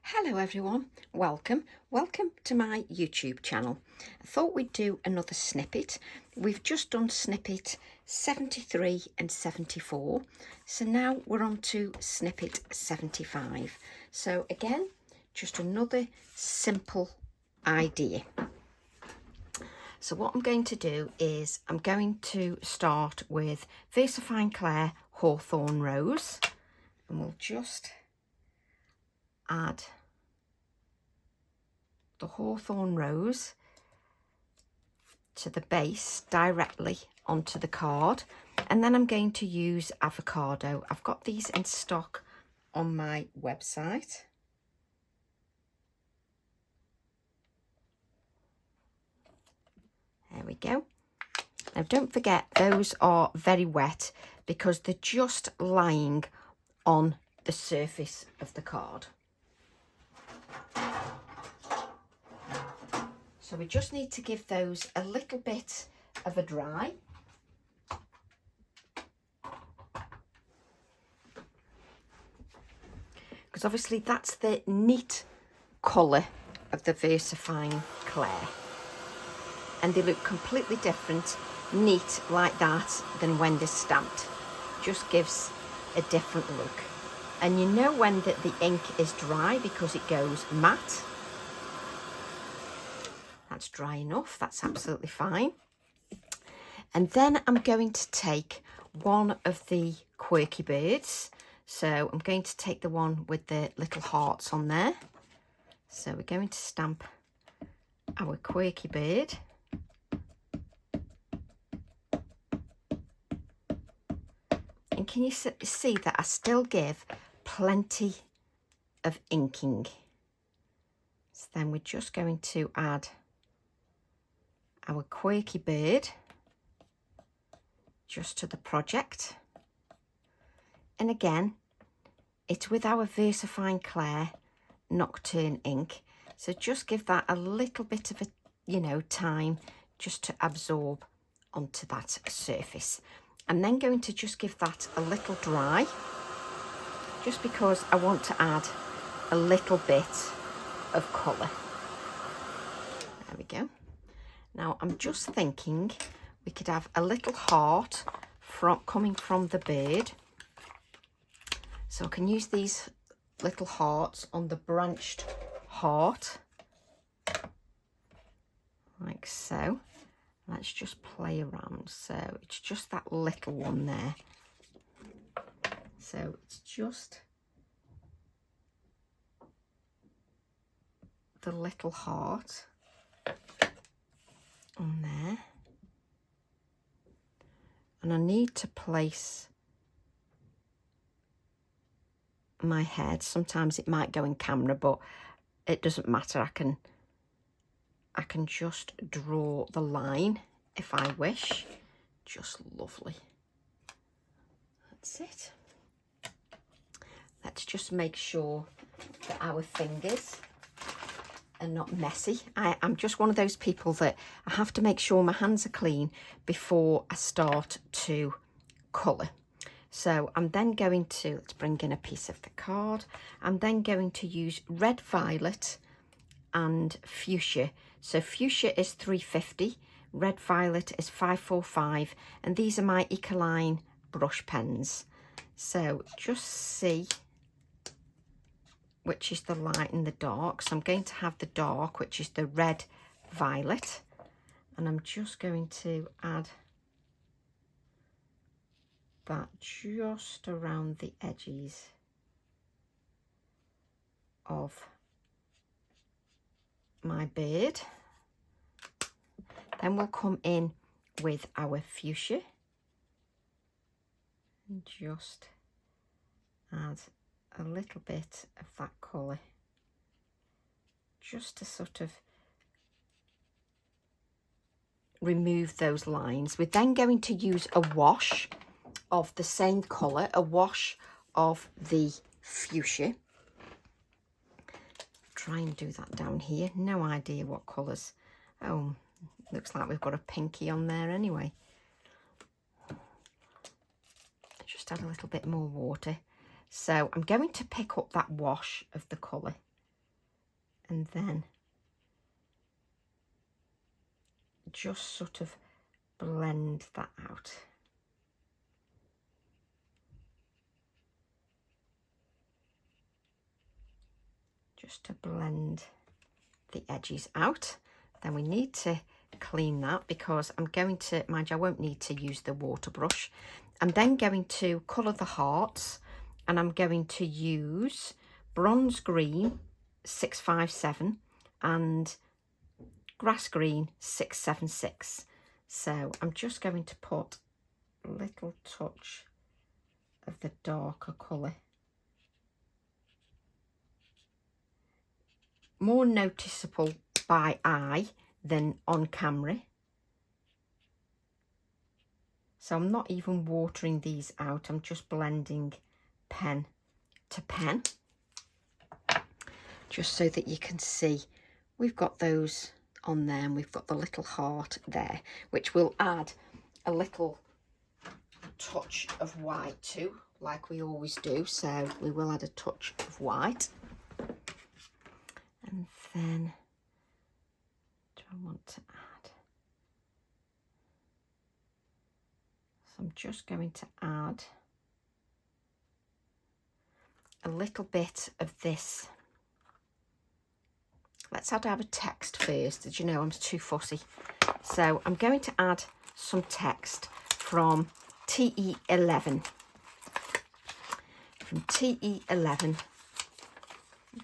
Hello everyone, welcome to my YouTube channel. I thought we'd do another snippet. We've just done snippet 73 and 74, so now we're on to snippet 75. So again, just another simple idea. So what I'm going to do is I'm going to start with VersaFine Clair Hawthorn Rose, and we'll just add the Hawthorn Rose to the base directly onto the card, and then I'm going to use avocado. I've got these in stock on my website. There we go. Now don't forget, those are very wet because they're just lying on the surface of the card. So we just need to give those a little bit of a dry. Because obviously that's the neat colour of the VersaFine Clair. And they look completely different, neat like that, than when they're stamped. Just gives a different look. And you know when the ink is dry because it goes matte. That's dry enough, that's absolutely fine. And then I'm going to take one of the quirky birds. So I'm going to take the one with the little hearts on there. So we're going to stamp our quirky bird. And can you see that I still give plenty of inking? So then we're just going to add our quirky bird just to the project, and again it's with our VersaFine Clair Nocturne ink, so just give that a little bit of a time just to absorb onto that surface. I'm then going to just give that a little dry, just because I want to add a little bit of colour. There we go. Now I'm just thinking we could have a little heart coming from the bird. So I can use these little hearts on the branched heart, like so. Let's just play around. So it's just that little one there. So it's just the little heart on there, and I need to place my head. Sometimes it might go in camera, but it doesn't matter. I can just draw the line if I wish. Just lovely. That's it. Let's just make sure that our fingers are not messy. I'm just one of those people that I have to make sure my hands are clean before I start to colour. So I'm then going to, let's bring in a piece of the card. I'm then going to use red violet and fuchsia. So fuchsia is 350, red violet is 545, and these are my Ecoline brush pens. So just see which is the light and the dark. So I'm going to have the dark, which is the red violet, and I'm just going to add that just around the edges of my bird. Then we'll come in with our fuchsia and just add a little bit of that colour, just to sort of remove those lines. We're then going to use a wash of the same colour, a wash of the fuchsia. Try and do that down here. No idea what colours. Oh, looks like we've got a pinky on there anyway. Just add a little bit more water. So I'm going to pick up that wash of the colour and then just sort of blend that out. Just to blend the edges out. Then we need to clean that because I'm going to, mind you, I won't need to use the water brush. I'm then going to colour the hearts, and I'm going to use bronze green 657 and grass green 676. So I'm just going to put a little touch of the darker colour. More noticeable by eye than on camera. So I'm not even watering these out, I'm just blending pen to pen, just so that you can see we've got those on there, and we've got the little heart there, which will add a little touch of white to, like we always do. So we will add a touch of white. And then, do I want to add? So I'm just going to add a little bit of this. Let's add our text first. Did you know I'm too fussy? So I'm going to add some text from TE11. From TE11.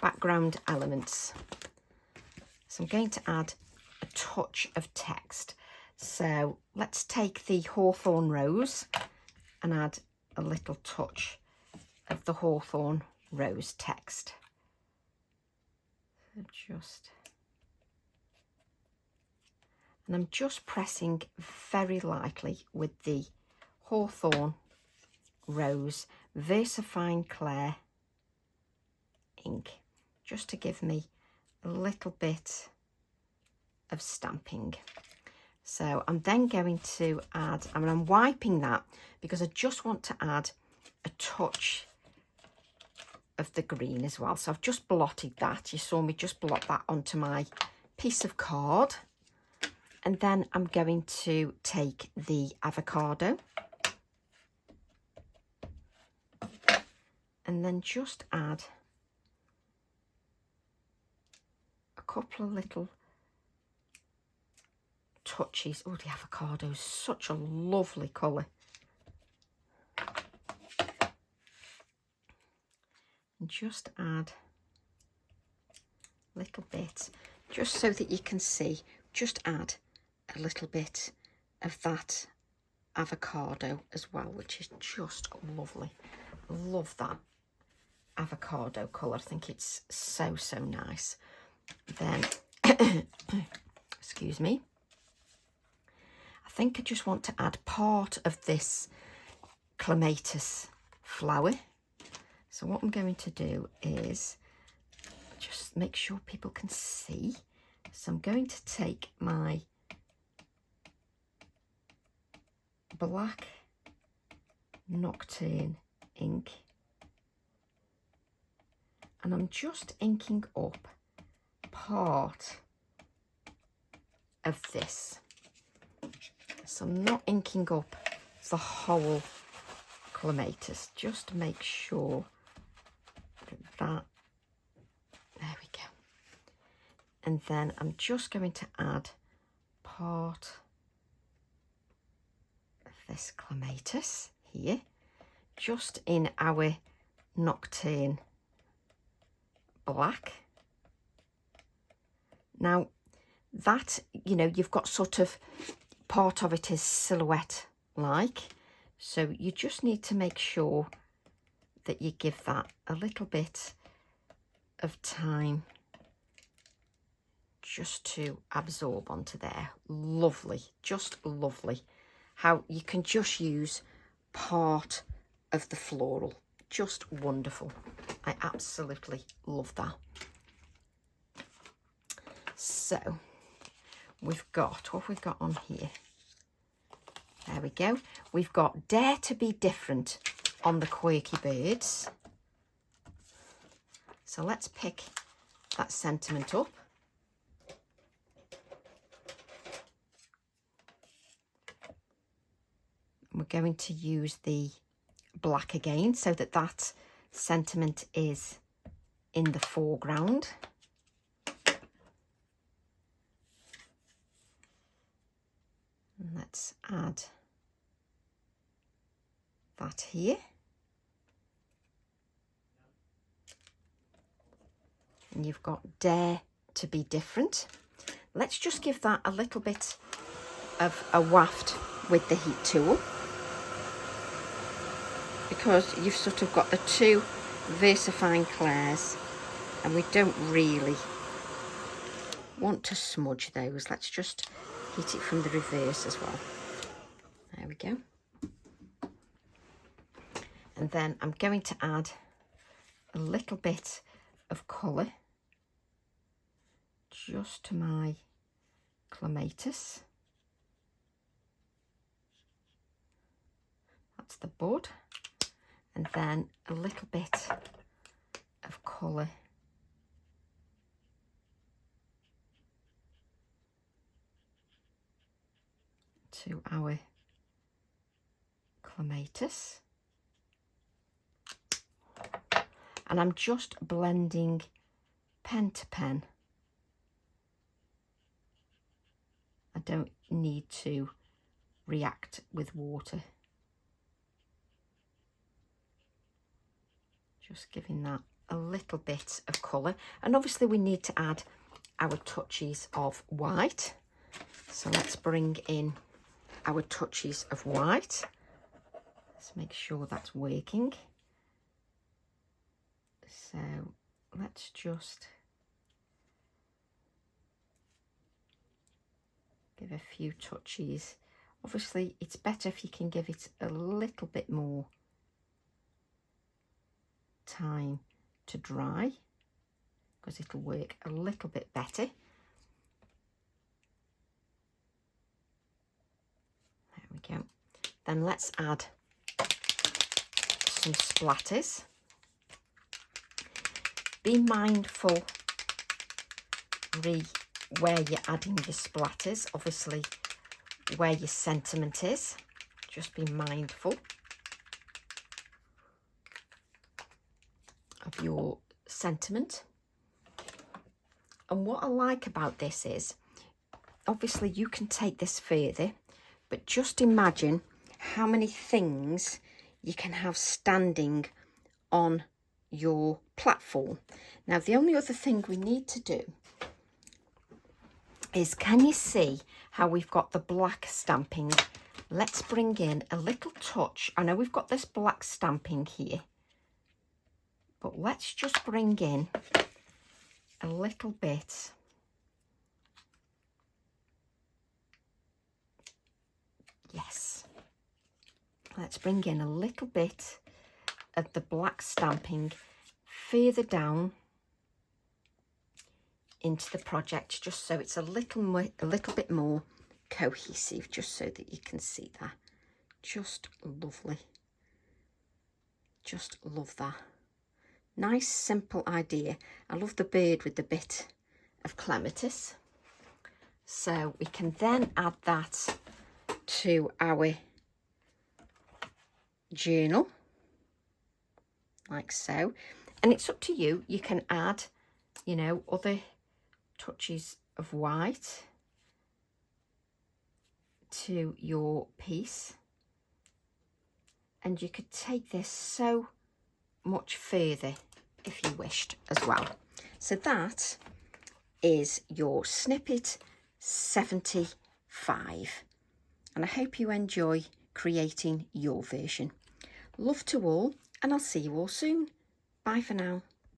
Background elements. So I'm going to add a touch of text. So let's take the hawthorn rose and add a little touch of the hawthorn rose text. So and I'm just pressing very lightly with the hawthorn rose VersaFine Clair ink, just to give me a little bit of stamping. So I'm then going to add, I'm wiping that because I just want to add a touch of the green as well. So I've just blotted that. You saw me just blot that onto my piece of card. And then I'm going to take the avocado and then just add a couple of little touches. Oh, the avocado is such a lovely colour. And just add a little bit, just so that you can see, just add a little bit of that avocado as well, which is just lovely. I love that avocado colour. I think it's so nice. Then excuse me, I think I just want to add part of this clematis flower. So what I'm going to do is just make sure people can see. So I'm going to take my black Nocturne ink and I'm just inking up part of this. So I'm not inking up the whole clematis, just to make sure that, there we go. And then I'm just going to add part of this clematis here, just in our Nocturne black. Now that, you know, you've got sort of part of it is silhouette like, so you just need to make sure that you give that a little bit of time just to absorb onto there. Lovely, just lovely how you can just use part of the floral. Just wonderful. I absolutely love that. So we've got, what have we got on here? There we go. We've got Dare to Be Different on the Quirky Birds. So let's pick that sentiment up. We're going to use the black again so that that sentiment is in the foreground. And let's add that here. And you've got dare to be different. Let's just give that a little bit of a waft with the heat tool, because you've sort of got the two VersaFine clairs and we don't really want to smudge those. Let's just heat it from the reverse as well. There we go. And then I'm going to add a little bit of colour just to my clematis. That's the bud. And then a little bit of colour to our clematis. And I'm just blending pen to pen. I don't need to react with water. Just giving that a little bit of colour. And obviously we need to add our touches of white. So let's bring in our touches of white. Let's make sure that's working. So let's just give a few touches. Obviously it's better if you can give it a little bit more time to dry, because it'll work a little bit better. There we go. Then let's add some splatters. Be mindful where you're adding your splatters, obviously where your sentiment is. Just be mindful of your sentiment. And what I like about this is, obviously you can take this further, but just imagine how many things you can have standing on your platform. Now the only other thing we need to do is, can you see how we've got the black stamping? Let's bring in a little touch. I know we've got this black stamping here, but let's just bring in a little bit let's bring in a little bit of the black stamping further down into the project, just so it's a little bit more cohesive, just so that you can see that. Just lovely. Just love that. Nice simple idea. I love the bird with the bit of clematis. So we can then add that to our journal, like so. And it's up to you. You can add, you know, other touches of white to your piece. And you could take this so much further if you wished as well. So that is your Snippet 75. And I hope you enjoy creating your version. Love to all, and I'll see you all soon. Bye for now.